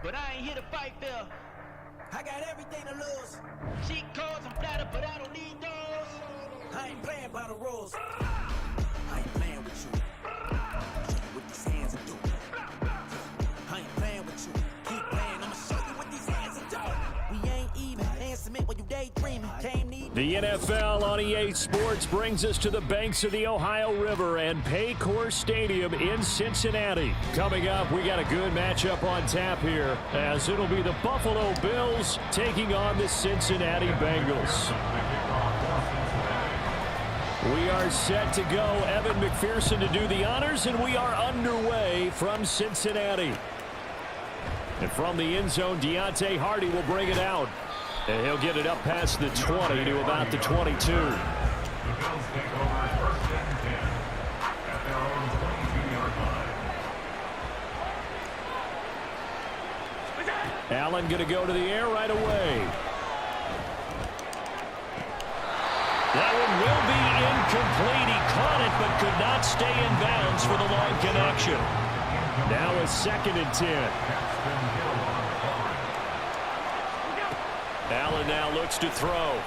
but I ain't here to fight fair. I got everything to lose. Cheat codes and flatter, but I don't need those. I ain't playing by the rules. I ain't playing with you. Show you what these hands are doing. I ain't playing with you. Keep playing, I'ma show you what these hands are doing. We ain't even. Answer me when you daydreaming. Came need. The NFL on EA Sports brings us to the banks of the Ohio River and Paycor Stadium in Cincinnati. Coming up, we got a good matchup on tap here, as it'll be the Buffalo Bills taking on the Cincinnati Bengals. We are set to go. Evan McPherson to do the honors, and we are underway from Cincinnati. And from the end zone, Deontay Hardy will bring it out. And he'll get it up past the 20 to about the 22. Allen going to go to the air right away. That one will be incomplete. He caught it but could not stay in bounds for the long connection. Now a 2nd and 10. Allen now looks to throw.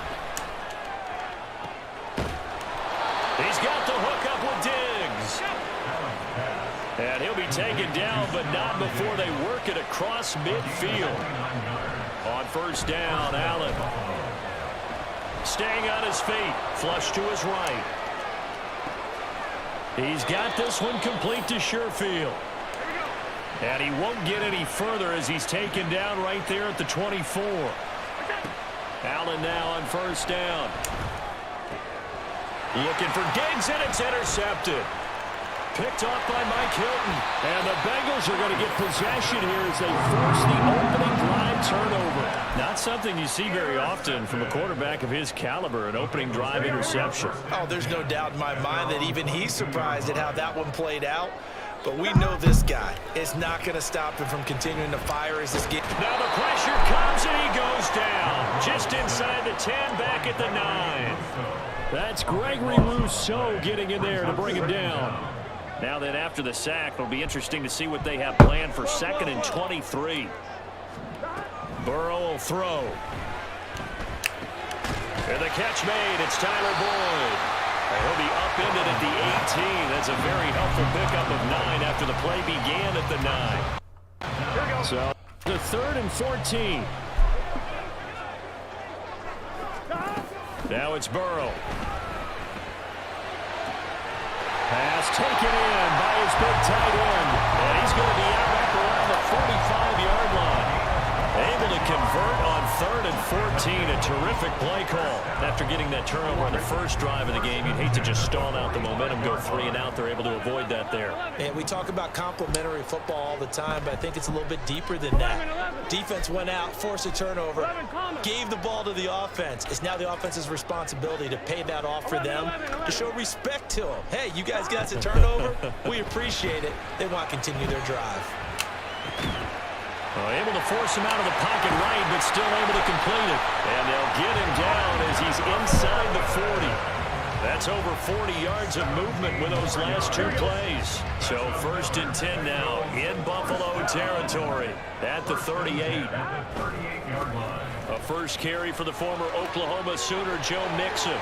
He's got the hook up with Diggs. And he'll be taken down, but not before they work it across midfield. On 1st down, Allen staying on his feet, flush to his right. He's got this one complete to Sherfield. And he won't get any further as he's taken down right there at the 24. Allen now on 1st down. Looking for Diggs, and it's intercepted. Picked off by Mike Hilton. And the Bengals are going to get possession here as they force the opening drive turnover. Not something you see very often from a quarterback of his caliber, an opening drive interception. Oh, there's no doubt in my mind that even he's surprised at how that one played out. But we know this guy is not going to stop him from continuing to fire as this game. Now the pressure comes and he goes down. Just inside the 10, back at the 9. That's Gregory Rousseau getting in there to bring him down. Now then, after the sack, it'll be interesting to see what they have planned for 2nd and 23. Burrow will throw. And the catch made. It's Tyler Boyd. And he'll be upended at the 18. That's a very helpful pickup of 9 after the play began at the 9. So the 3rd and 14. Now it's Burrow. Pass taken in by his big tight end. And he's going to be out up around the 45-yard line. Able to convert on 3rd and 14. A terrific play call. After getting that turnover on the first drive of the game, you'd hate to just stall out the momentum, go 3 and out. They're able to avoid that there. And we talk about complementary football all the time, but I think it's a little bit deeper than that. Defense went out, forced a turnover, gave the ball to the offense. It's now the offense's responsibility to pay that off for them, to show respect to them. Hey, you guys got a turnover? We appreciate it. They want to continue their drive. Able to force him out of the pocket right, but still able to complete it. And they'll get him down as he's inside the 40. That's over 40 yards of movement with those last 2 plays. So 1st and 10 now in Buffalo territory at the 38. A first carry for the former Oklahoma Sooner, Joe Mixon.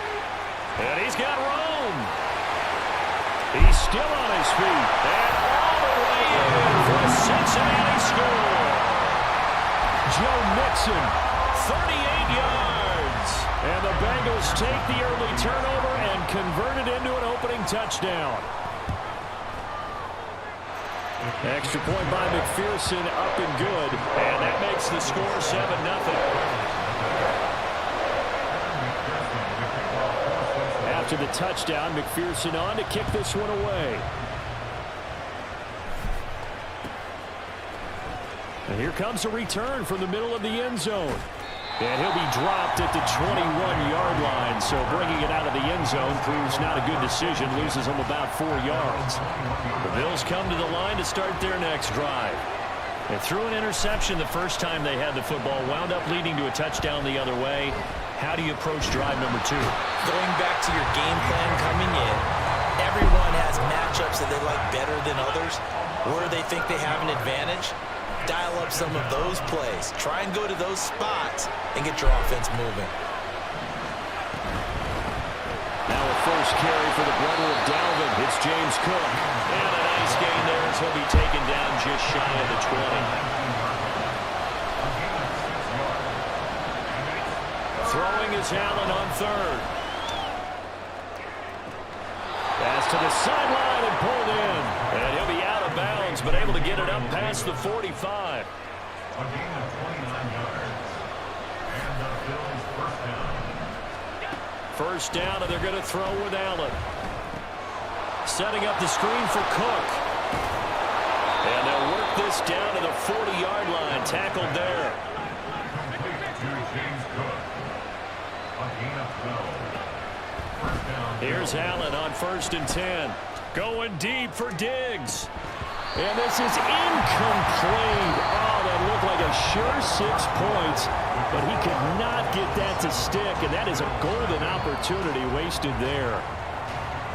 And he's got Rome. He's still on his feet. And all the way in for a Cincinnati score. Joe Mixon, 38 yards. And the Bengals take the early turnover and convert it into an opening touchdown. Extra point by McPherson, up and good. And that makes the score 7-0. After the touchdown, McPherson on to kick this one away. And here comes a return from the middle of the end zone. And he'll be dropped at the 21-yard line. So bringing it out of the end zone proves not a good decision. Loses him about 4 yards. The Bills come to the line to start their next drive. They threw an interception the first time they had the football. Wound up leading to a touchdown the other way. How do you approach drive number 2? Going back to your game plan coming in, everyone has matchups that they like better than others, where they think they have an advantage. dial up some of those plays. Try and go to those spots and get your offense moving. Now a first carry for the brother of Dalvin. It's James Cook. And a nice gain there as he'll be taken down just shy of the 20. Throwing is Allen on third. Pass to the sideline and pulled in. And he'll be out of bounds, but able to get it up past the 45. A gain of 29 yards. And the Bills first down. First down, and they're going to throw with Allen. Setting up the screen for Cook. And they'll work this down to the 40-yard line. Tackled there. Here's Allen on 1st and 10. Going deep for Diggs. And this is incomplete. Oh, that looked like a sure 6 points. But he could not get that to stick. And that is a golden opportunity wasted there.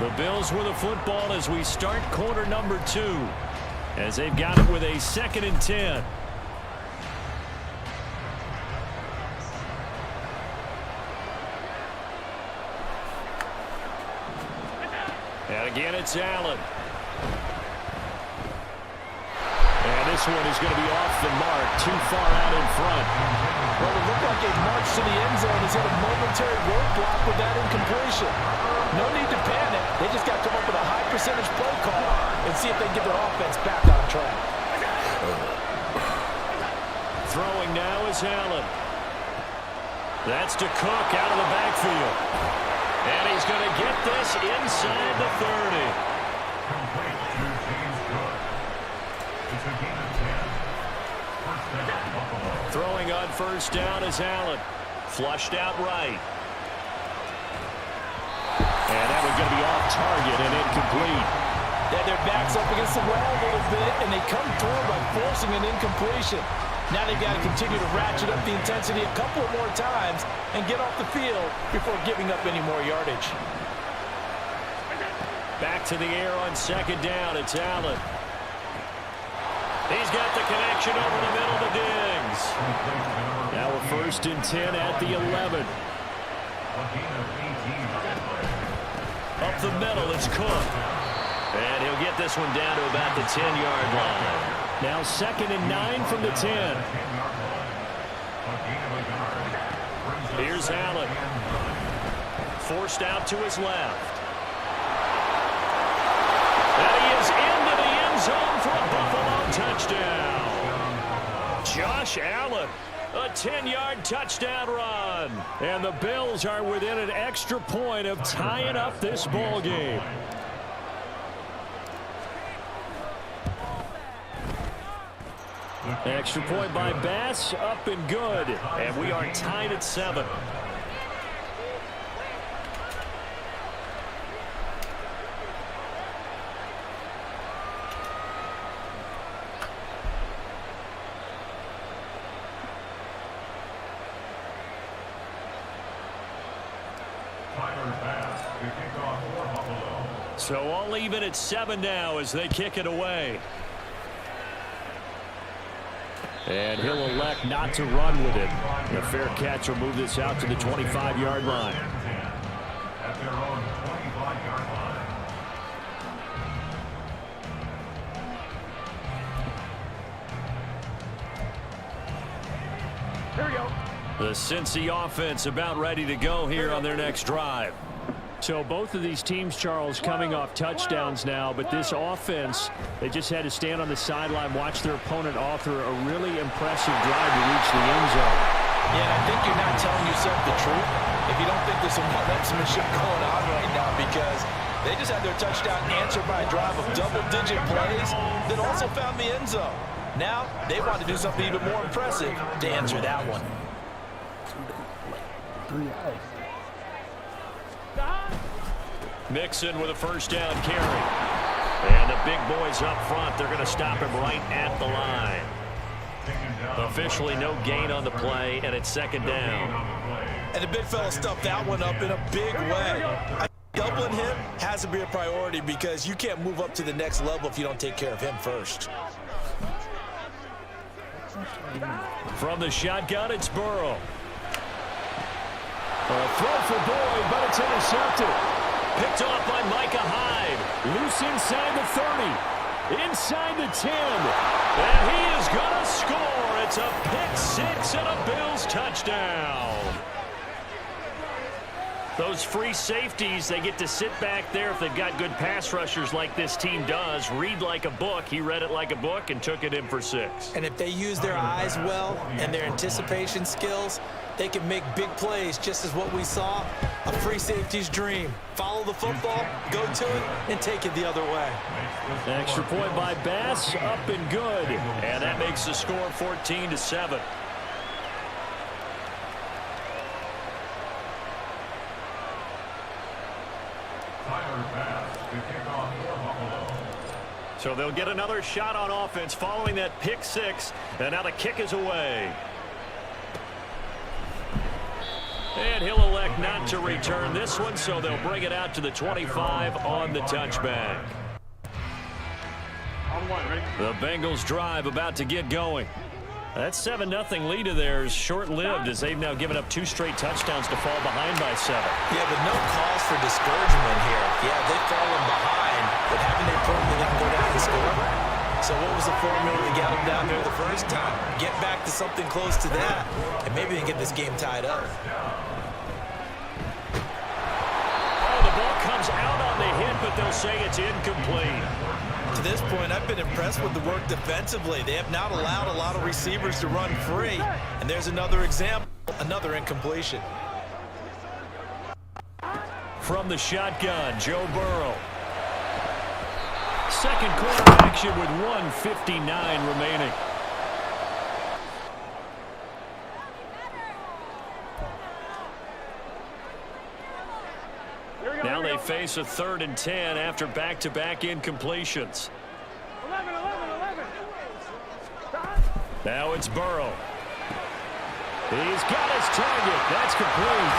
The Bills with the football as we start quarter number 2. As they've got it with a 2nd and 10. And again, it's Allen. And this one is going to be off the mark, too far out in front. Well, it looked like a march to the end zone. He's had a momentary roadblock with that incompletion. No need to panic. They just got to come up with a high percentage play call and see if they can get their offense back on track. Throwing now is Allen. That's to Cook out of the backfield. And he's going to get this inside the 30. Complete to James Cook. It's a gain of 10. First down, Buffalo. Throwing on first down is Allen. Flushed out right. And that one's going to be off target and incomplete. Yeah, their back's up against the wall a little bit, and they come through by forcing an incompletion. Now they've got to continue to ratchet up the intensity a couple of more times and get off the field before giving up any more yardage. Back to the air on 2nd down. It's Allen. He's got the connection over the middle to Diggs. Now a 1st and 10 at the 11. Up the middle, it's Cook. And he'll get this one down to about the 10-yard line. Now 2nd and 9 from the 10. Here's Allen. Forced out to his left. And he is into the end zone for a Buffalo touchdown. Josh Allen, a 10-yard touchdown run. And the Bills are within an extra point of tying up this ball game. Extra point by Bass, up and good. And we are tied at 7. So all even at 7 now as they kick it away. And he'll elect not to run with it. The fair catch will move this out to the 25-yard line. At their own 25-yard line. Here we go. The Cincy offense about ready to go here on their next drive. So both of these teams, Charles, coming off touchdowns now, but this offense, they just had to stand on the sideline, watch their opponent author a really impressive drive to reach the end zone. Yeah, I think you're not telling yourself the truth if you don't think there's some one-upsmanship going on right now, because they just had their touchdown answered by a drive of double-digit plays that also found the end zone. Now they want to do something even more impressive to answer that one. Mixon with a first down carry. And the big boys up front, they're going to stop him right at the line. Officially no gain on the play, and it's 2nd down. And the big fella stuffed that one up in a big way. Doubling him has to be a priority because you can't move up to the next level if you don't take care of him first. From the shotgun, it's Burrow. A throw for Boyd, but it's intercepted. Picked off by Micah Hyde. Loose inside the 30. Inside the 10. And he is going to score. It's a pick six and a Bills touchdown. Those free safeties, they get to sit back there if they've got good pass rushers like this team does. Read like a book. He read it like a book and took it in for 6. And if they use their eyes well and their anticipation skills, they can make big plays, just as what we saw. A free safety's dream. Follow the football, go to it, and take it the other way. Extra point by Bass, up and good. And that makes the score 14-7. So they'll get another shot on offense following that pick six. And now the kick is away. And he'll elect not to return this one, so they'll bring it out to the 25 on the touchback. The Bengals drive about to get going. That 7-0 lead of theirs short-lived as they've now given up 2 straight touchdowns to fall behind by 7. Yeah, but no cause for discouragement here. Yeah, they've fallen behind, but haven't they proven that they can go down and score? So what was the formula to get them down there the first time? Get back to something close to that, and maybe they can get this game tied up. Oh, the ball comes out on the hit, but they'll say it's incomplete. To this point, I've been impressed with the work defensively. They have not allowed a lot of receivers to run free. And there's another example, another incompletion. From the shotgun, Joe Burrow. Second quarter action with 1:59 remaining. Now they face a 3rd and 10 after back-to-back incompletions. 11. Now it's Burrow. He's got his target. That's complete.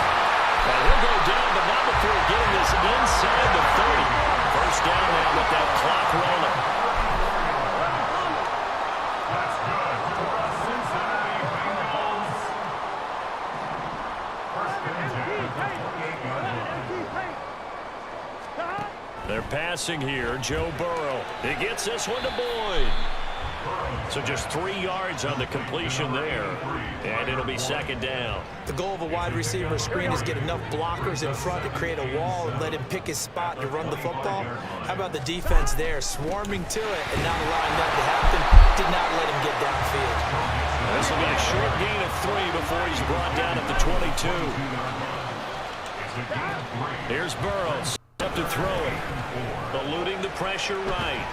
And he'll go down, but not before getting this inside the 30. First down now with that clock rolling. That's good for the Cincinnati Bengals. First and 10 at the 28-yard line. They're passing here. Joe Burrow. He gets this one to Boyd. So just 3 yards on the completion there. And it'll be 2nd down. The goal of a wide receiver screen is get enough blockers in front to create a wall and let him pick his spot to run the football. How about the defense there, swarming to it and not allowing that to happen? Did not let him get downfield. This will be a short gain of 3 before he's brought down at the 22. Here's Burrow. Up to throw it. Eluding the pressure right.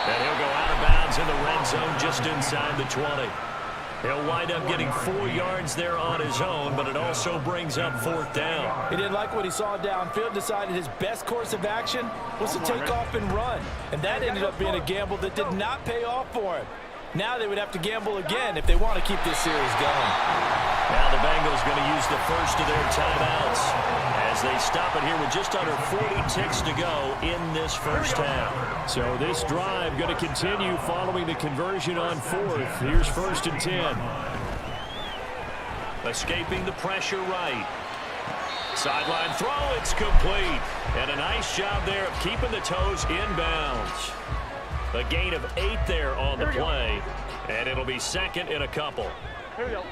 And he'll go out of bounds in the red zone just inside the 20. He'll wind up getting 4 yards there on his own, but it also brings up 4th down. He didn't like what he saw downfield, decided his best course of action was to take off and run. And that ended up being a gamble that did not pay off for him. Now they would have to gamble again if they want to keep this series going. Now the Bengals going to use the first of their timeouts as they stop it here with just under 40 ticks to go in this first half. So this drive going to continue following the conversion on 4th. Here's 1st and 10. Escaping the pressure right. Sideline throw, it's complete. And a nice job there of keeping the toes inbounds. A gain of 8 there on the play, and it'll be 2nd and a couple. Here we go.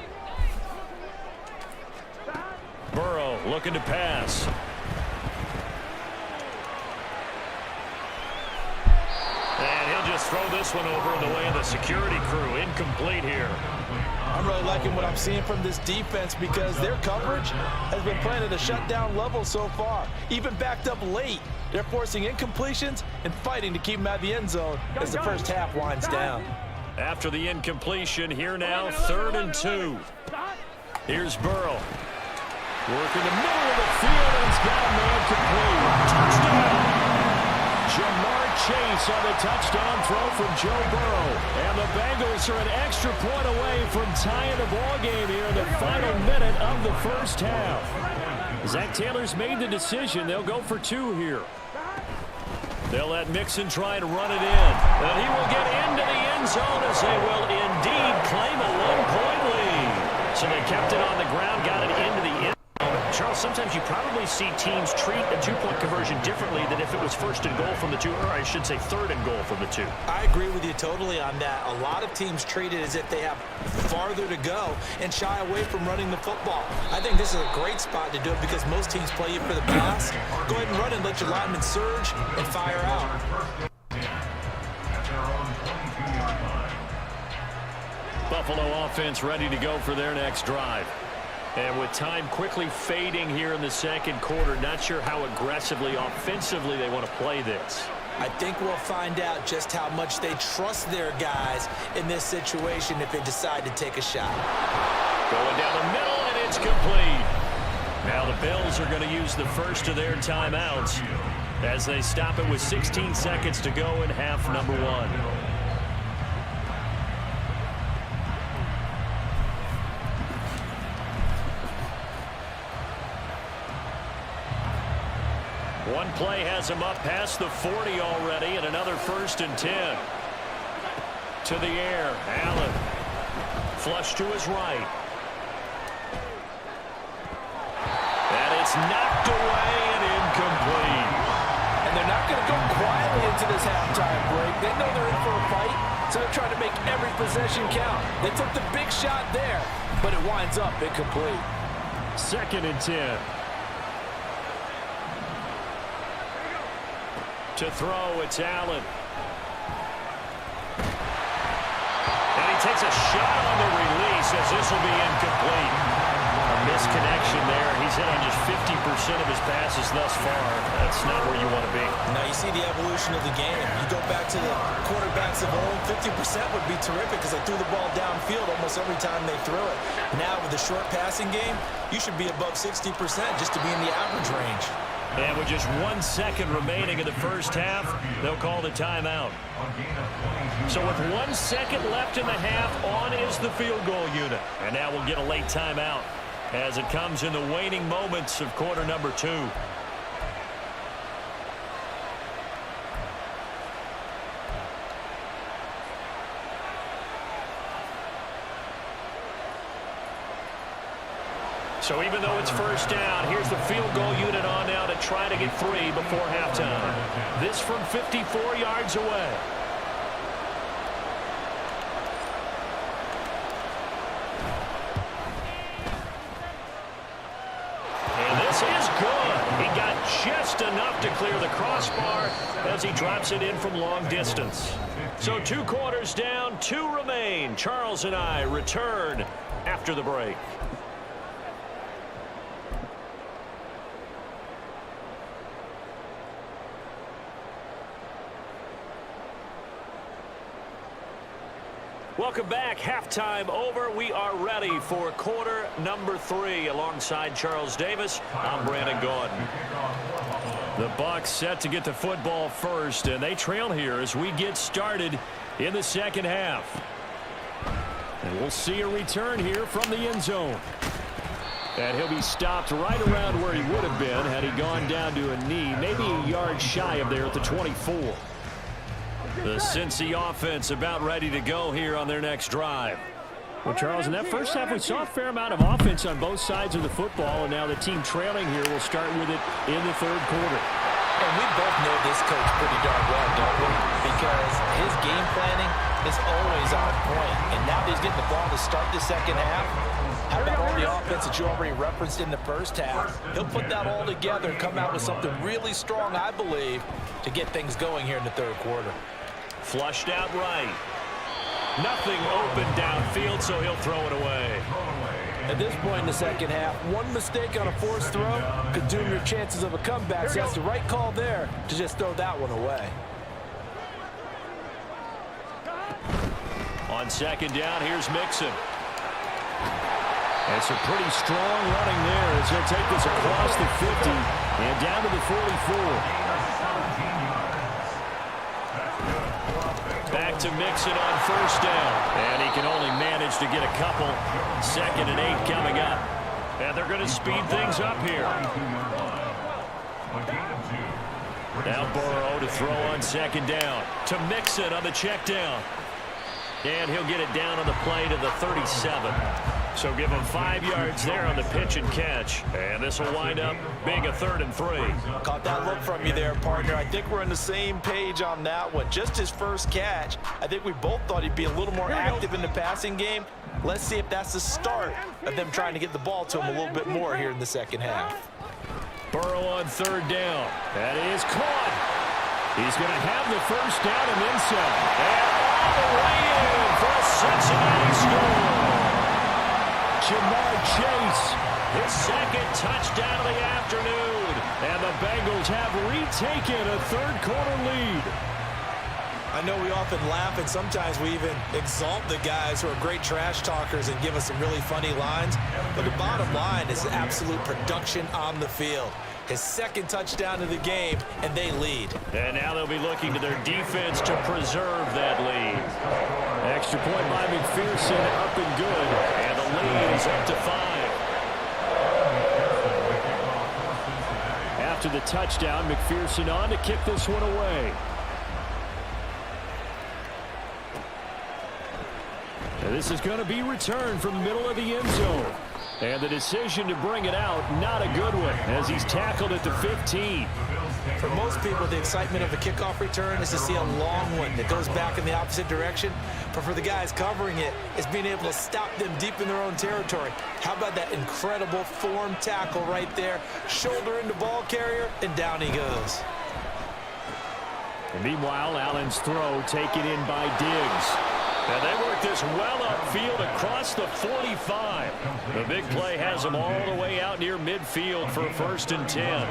Burrow looking to pass. And he'll just throw this one over in the way of the security crew. Incomplete here. I'm really liking what I'm seeing from this defense because their coverage has been playing at a shutdown level so far. Even backed up late, they're forcing incompletions and fighting to keep them out of the end zone as the first half winds down. After the incompletion, here now, 3rd and 2. Here's Burrow. Working the middle of the field, and he's got a man complete. Touchdown! Jamar Chase on the touchdown throw from Joe Burrow. And the Bengals are an extra point away from tying the ball game here in the final minute of the first half. Zach Taylor's made the decision. They'll go for 2 here. They'll let Mixon try to run it in. And he will get into the end zone as they will claim a 1-point lead. So they kept it on the ground, got it into the end. Charles, sometimes you probably see teams treat a two-point conversion differently than if it was first and goal from the two, or I should say third and goal from the two. I agree with you totally on that. A lot of teams treat it as if they have farther to go and shy away from running the football. I think this is a great spot to do it because most teams play you for the pass. Go ahead and run and let your linemen surge and fire out. At their own 22-yard line. Buffalo offense ready to go for their next drive. And with time quickly fading here in the second quarter, not sure how aggressively, offensively they want to play this. I think we'll find out just how much they trust their guys in this situation if they decide to take a shot. Going down the middle, and it's complete. Now the Bills are going to use the first of their timeouts as they stop it with 16 seconds to go in half number one. One play has him up past the 40 already, and another 1st and 10. To the air, Allen. Flush to his right. And it's knocked away and incomplete. And they're not going to go quietly into this halftime break. They know they're in for a fight, so they're trying to make every possession count. They took the big shot there, but it winds up incomplete. 2nd and 10. To throw, it's Allen. And he takes a shot on the release as this will be incomplete. A misconnection there. He's hit on just 50% of his passes thus far. That's not where you want to be. Now you see the evolution of the game. You go back to the quarterbacks of old, 50% would be terrific because they threw the ball downfield almost every time they threw it. Now with the short passing game, you should be above 60% just to be in the average range. And with just 1 second remaining in the first half, they'll call the timeout. So with 1 second left in the half, on is the field goal unit. And now we'll get a late timeout as it comes in the waning moments of quarter number 2. So even though it's first down, here's the field goal unit on now to try to get 3 before halftime. This from 54 yards away. And this is good. He got just enough to clear the crossbar as he drops it in from long distance. So 2 quarters down, 2 remain. Charles and I return after the break. Welcome back. Halftime over. We are ready for quarter number 3. Alongside Charles Davis, I'm Brandon Gordon. The Bucs set to get the football first, and they trail here as we get started in the second half. And we'll see a return here from the end zone. And he'll be stopped right around where he would have been had he gone down to a knee, maybe a yard shy of there at the 24. The Cincy offense about ready to go here on their next drive. Well, Charles, in that first half, we saw a fair amount of offense on both sides of the football, and now the team trailing here will start with it in the third quarter. And we both know this coach pretty darn well, don't we? Because his game planning is always on point. And now that he's getting the ball to start the second half, how about all the offense that you already referenced in the first half? He'll put that all together and come out with something really strong, I believe, to get things going here in the third quarter. Flushed out right. Nothing open downfield, so he'll throw it away. At this point in the second half, one mistake on a forced throw could doom your chances of a comeback. So that's the right call there to just throw that one away. On second down, here's Mixon. And some pretty strong running there as he'll take this across the 50 and down to the 44. Back to Mixon on first down. And he can only manage to get a couple. 2nd and 8 coming up. And they're going to speed things up here. Now Burrow to throw on second down. To Mixon on the check down. And he'll get it down on the play to the 37. So give him 5 yards there on the pitch and catch. And this will wind up being a 3rd and 3. Caught that look from you there, partner. I think we're on the same page on that one. Just his first catch. I think we both thought he'd be a little more active in the passing game. Let's see if that's the start of them trying to get the ball to him a little bit more here in the second half. Burrow on 3rd down. That is caught. He's going to have the first down and then some. And all the way in for a Cincinnati score. Jamar Chase, his 2nd touchdown of the afternoon. And the Bengals have retaken a 3rd quarter lead. I know we often laugh and sometimes we even exalt the guys who are great trash talkers and give us some really funny lines. But the bottom line is absolute production on the field. His 2nd touchdown of the game, and they lead. And now they'll be looking to their defense to preserve that lead. Extra point by McPherson, up and good. And the lead is up to 5. After the touchdown, McPherson on to kick this one away. And this is going to be returned from the middle of the end zone. And the decision to bring it out, not a good one, as he's tackled at the 15. For most people, the excitement of a kickoff return is to see a long one that goes back in the opposite direction. But for the guys covering it, it's being able to stop them deep in their own territory. How about that incredible form tackle right there? Shoulder into ball carrier, and down he goes. And meanwhile, Allen's throw taken in by Diggs. And they work this well upfield across the 45. The big play has them all the way out near midfield for 1st and 10.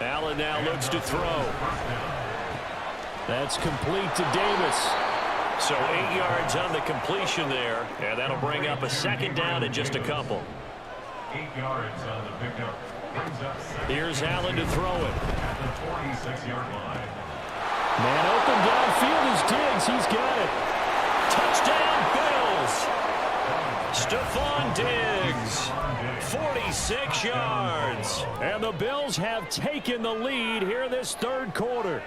Allen now looks to throw. That's complete to Davis. So 8 yards on the completion there. And that'll bring up a 2nd down and just a couple. 8 yards on the pickup. Brings up 7. Here's Allen to throw it. At the 46-yard line. Man open downfield is Diggs. He's got it. Touchdown, Bills. Stephon Diggs, 46 yards. And the Bills have taken the lead here in this 3rd quarter.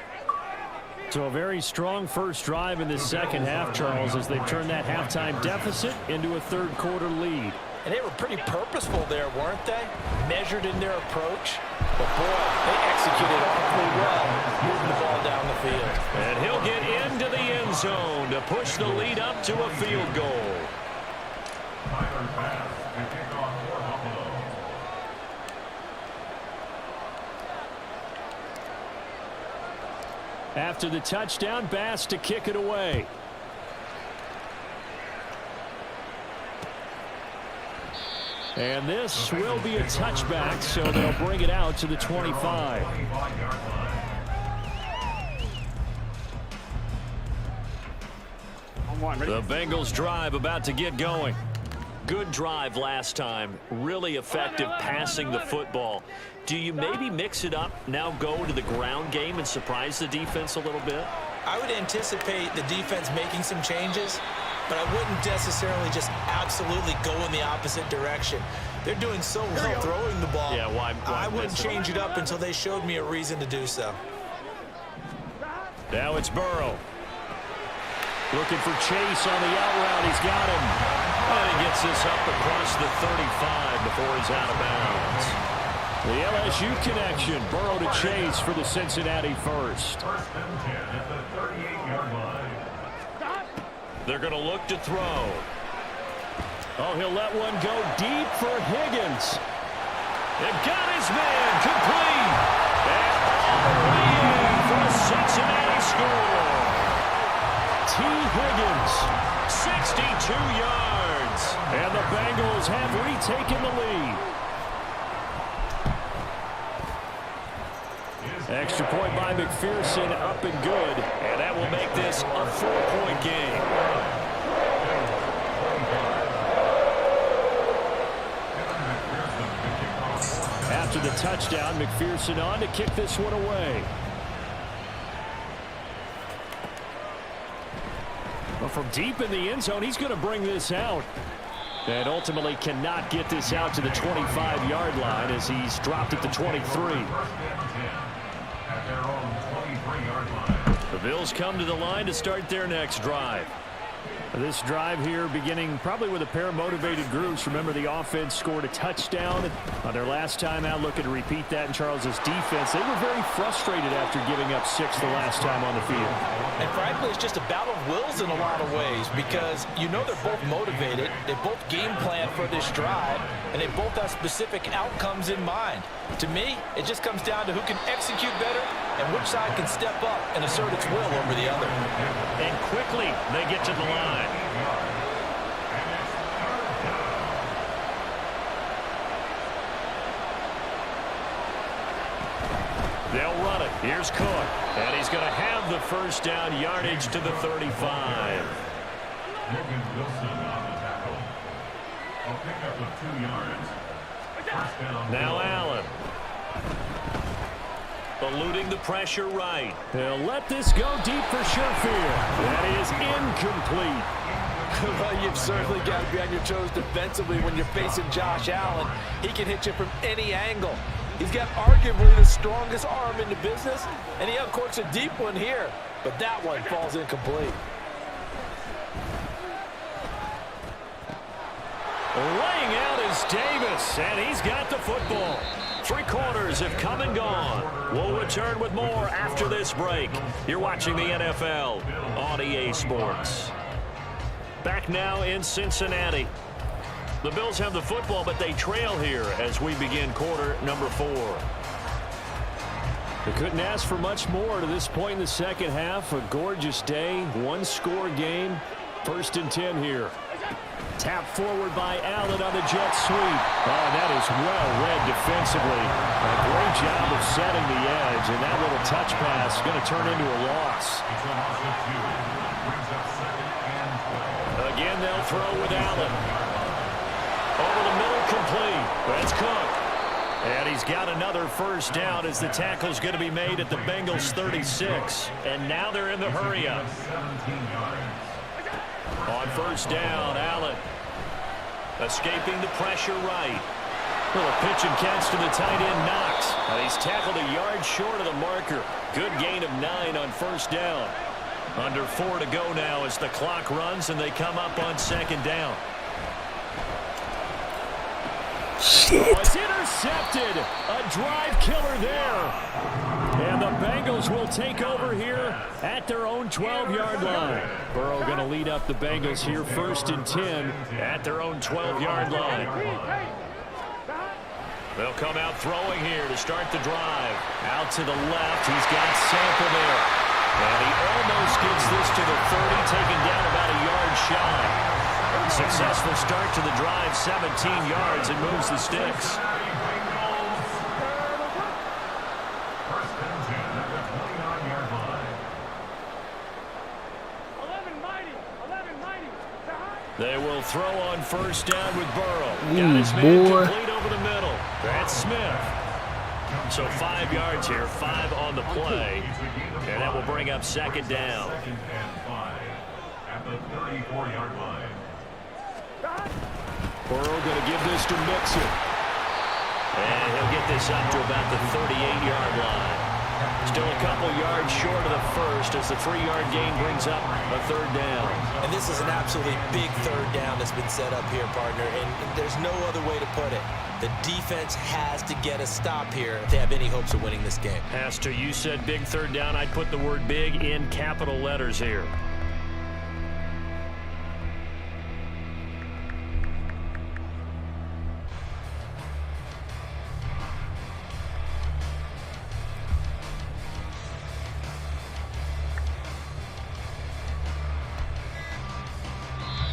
So a very strong first drive in the second half, Charles, as they've turned that halftime deficit into a 3rd quarter lead. And they were pretty purposeful there, weren't they? Measured in their approach. But boy, they executed awfully well, moving the ball down the field. And he'll get into the end zone to push the lead up to a field goal. Tyler Bass to kick off for Buffalo. After the touchdown, Bass to kick it away. And this will be a touchback, so they'll bring it out to the 25. The Bengals drive about to get going. Good drive last time. Really effective passing the football. Do you maybe mix it up, now go to the ground game and surprise the defense a little bit? I would anticipate the defense making some changes, but I wouldn't necessarily just absolutely go in the opposite direction. They're doing so well throwing the ball. Yeah, why I wouldn't change it up until they showed me a reason to do so. Now it's Burrow. Looking for Chase on the out route. He's got him. And he gets this up across the 35 before he's out of bounds. The LSU connection. Burrow to Chase for the Cincinnati first. 1st and 10 at the 38-yard line. They're going to look to throw. Oh, he'll let one go deep for Higgins. They've got his man complete. And all the way in for a Cincinnati score. T. Higgins, 62 yards. And the Bengals have retaken the lead. Extra point by McPherson, up and good. And that will make this a 4-point game. After the touchdown, McPherson on to kick this one away. Well, from deep in the end zone, he's going to bring this out. And ultimately cannot get this out to the 25-yard line as he's dropped at the 23. The Bills come to the line to start their next drive. This drive here beginning probably with a pair of motivated groups. Remember, the offense scored a touchdown on their last time out. Looking to repeat that in Charles's defense. They were very frustrated after giving up 6 the last time on the field. And frankly, it's just a battle of wills in a lot of ways because you know they're both motivated. They both game plan for this drive, and they both have specific outcomes in mind. To me, it just comes down to who can execute better and which side can step up and assert its will over the other. And quickly, they get to the line. They'll run it. Here's Cook. And he's going to have the first down, yardage to the 35. Logan Wilson on the tackle. A pickup of 2 yards. First down. Now Allen. Eluding the pressure right. They'll let this go deep for Sherfield. That is incomplete. Well, you've certainly got to be on your toes defensively when you're facing Josh Allen. He can hit you from any angle. He's got arguably the strongest arm in the business, and he uncorks a deep one here. But that one falls incomplete. Laying out is Davis, and he's got the football. 3 quarters have come and gone. We'll return with more after this break. You're watching the NFL on EA Sports. Back now in Cincinnati. The Bills have the football, but they trail here as we begin quarter number 4. They couldn't ask for much more to this point in the second half. A gorgeous day, 1-score game. 1st and 10 here. Tap forward by Allen on the jet sweep. Oh, that is well read defensively. A great job of setting the edge, and that little touch pass is going to turn into a loss. Again, they'll throw with Allen. Over the middle, complete. That's Cook. And he's got another first down as the tackle's going to be made at the Bengals 36. And now they're in the hurry-up. On first down, Allen escaping the pressure right. Little pitch and catch to the tight end, Knox. And he's tackled a yard short of the marker. Good gain of 9 on first down. Under 4 to go now as the clock runs and they come up on second down. Shit. Oh, it's intercepted. A drive killer there. And the Bengals will take over here at their own 12-yard line. Burrow going to lead up the Bengals here 1st and 10 at their own 12-yard line. They'll come out throwing here to start the drive. Out to the left. He's got Sample there. And he almost gets this to the 30, taken down about a yard shy. Successful start to the drive, 17 yards, and moves the sticks. They will throw on first down with Burrow. Got his man complete over the middle. That's Smith. So 5 yards here, 5 on the play. And that will bring up second down. Second and 5 at the 34-yard line. Burrow going to give this to Mixon. And he'll get this up to about the 38-yard line. Still a couple yards short of the first as the 3-yard gain brings up a third down. And this is an absolutely big third down that's been set up here, partner, and there's no other way to put it. The defense has to get a stop here if they have any hopes of winning this game. Pastor, you said big third down. I'd put the word big in capital letters here.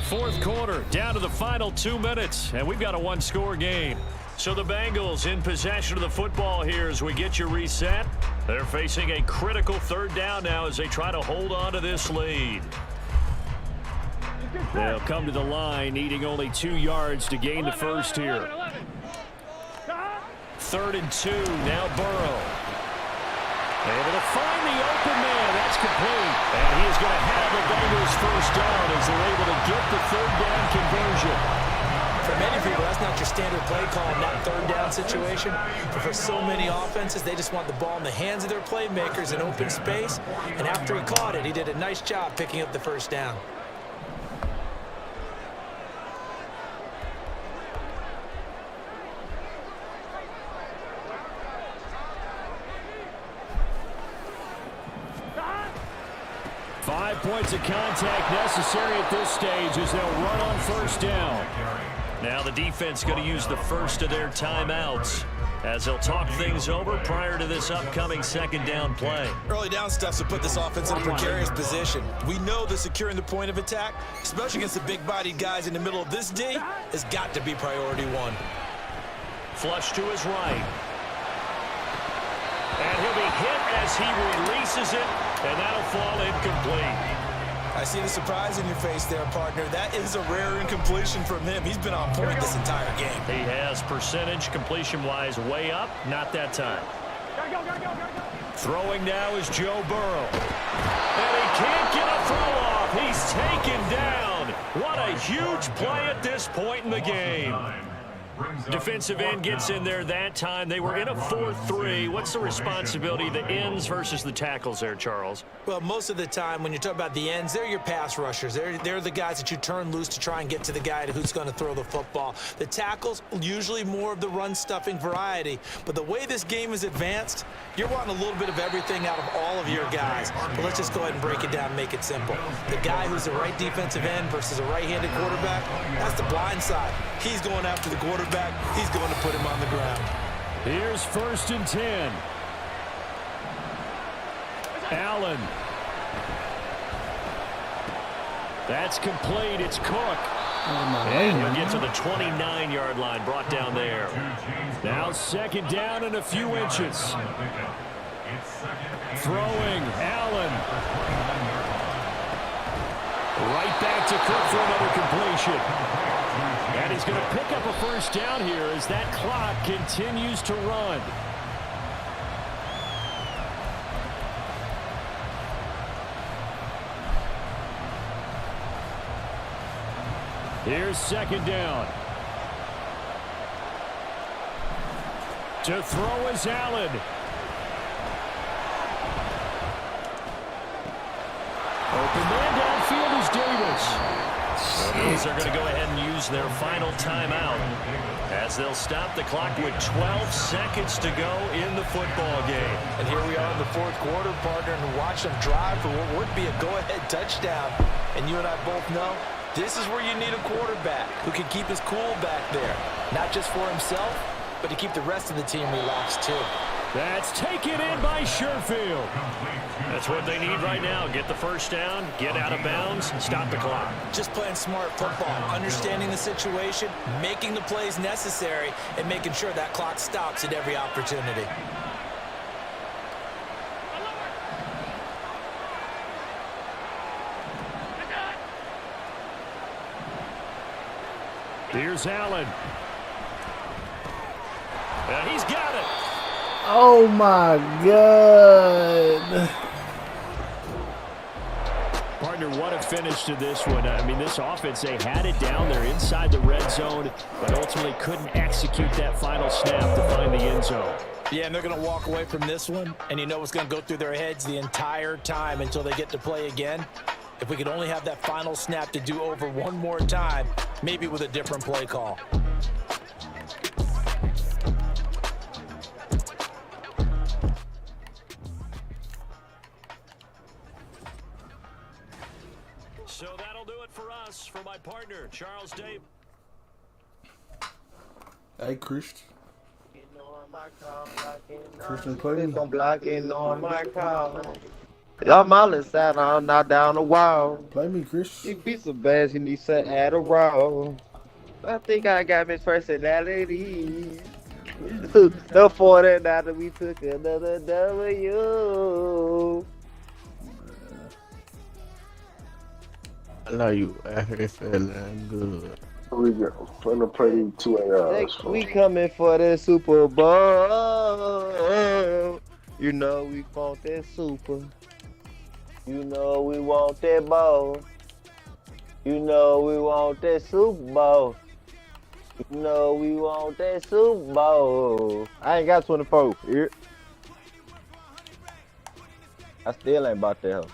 Fourth quarter, down to the final 2 minutes, and we've got a 1-score game. So the Bengals in possession of the football here as we get you reset. They're facing a critical third down now as they try to hold on to this lead. They'll come to the line, needing only 2 yards to gain the first here. 3rd and 2, now Burrow. Able to find the open man. That's complete. And he is going to have the Bengals first down as they're able to get the third down conversion. For many people, that's not your standard play call in that third down situation. But for so many offenses, they just want the ball in the hands of their playmakers in open space. And after he caught it, he did a nice job picking up the first down. 5 points of contact necessary at this stage as they'll run on first down. Now the defense going to use the first of their timeouts as they'll talk things over prior to this upcoming second down play. Early down stuff to put this offense in a precarious position. We know that securing the point of attack, especially against the big-bodied guys in the middle of this D, has got to be priority one. Flush to his right. And he'll be hit as he releases it, and that'll fall incomplete. I see the surprise in your face there, partner. That is a rare incompletion from him. He's been on point this entire game. He has percentage completion-wise way up, not that time. Throwing now is Joe Burrow. And he can't get a throw off. He's taken down. What a huge play at this point in the game. Defensive end gets in there that time. They were in a 4-3. What's the responsibility, the ends versus the tackles there, Charles? Well, most of the time when you talk about the ends, they're your pass rushers. They're the guys that you turn loose to try and get to the guy who's going to throw the football. The tackles, usually more of the run-stuffing variety. But the way this game is advanced, you're wanting a little bit of everything out of all of your guys. But let's just go ahead and break it down and make it simple. The guy who's the right defensive end versus a right-handed quarterback, that's the blind side. He's going after the quarterback. He's going to put him on the ground. Here's 1st and 10. Allen. That's complete. It's Cook. And he'll get to the 29-yard line, brought down there. Now 2nd down and a few inches. Throwing, Allen. Right back to Cook for another completion. And he's going to pick up a 1st down here as that clock continues to run. Here's 2nd down. To throw is Allen. Open man downfield is Davis. These are going to go ahead and use their final timeout as they'll stop the clock with 12 seconds to go in the football game. And here we are in the 4th quarter, partner, and watch them drive for what would be a go-ahead touchdown. And you and I both know this is where you need a quarterback who can keep his cool back there, not just for himself, but to keep the rest of the team relaxed too. That's taken in by Sherfield. That's what they need right now. Get the 1st down, get out of bounds, and stop the clock. Just playing smart football, understanding the situation, making the plays necessary, and making sure that clock stops at every opportunity. Here's Allen. And he's got it. Oh my God. Partner, what a finish to this one. I mean, this offense, they had it down there inside the red zone, but ultimately couldn't execute that final snap to find the end zone. Yeah, and they're going to walk away from this one, and you know what's going to go through their heads the entire time until they get to play again. If we could only have that final snap to do over one more time, maybe with a different play call. So that'll do it for us. For my partner, Charles Dave. Hey, Christian. Christian, play me. I'm blocking on my car. I'm all inside, I'm not down the wall. Play me, Christian. You beat some bass, you need some Adderall. I think I got Miss Personality. The 49 that we took another W. I know you out here feeling good. We go. I'm gonna play these 2 ARs. Next we coming for the Super Bowl. You know we want that super. You know we want that bowl. You know we want that Super Bowl. You know we want that Super Bowl. I ain't got 24. Here. I still ain't about that hoe.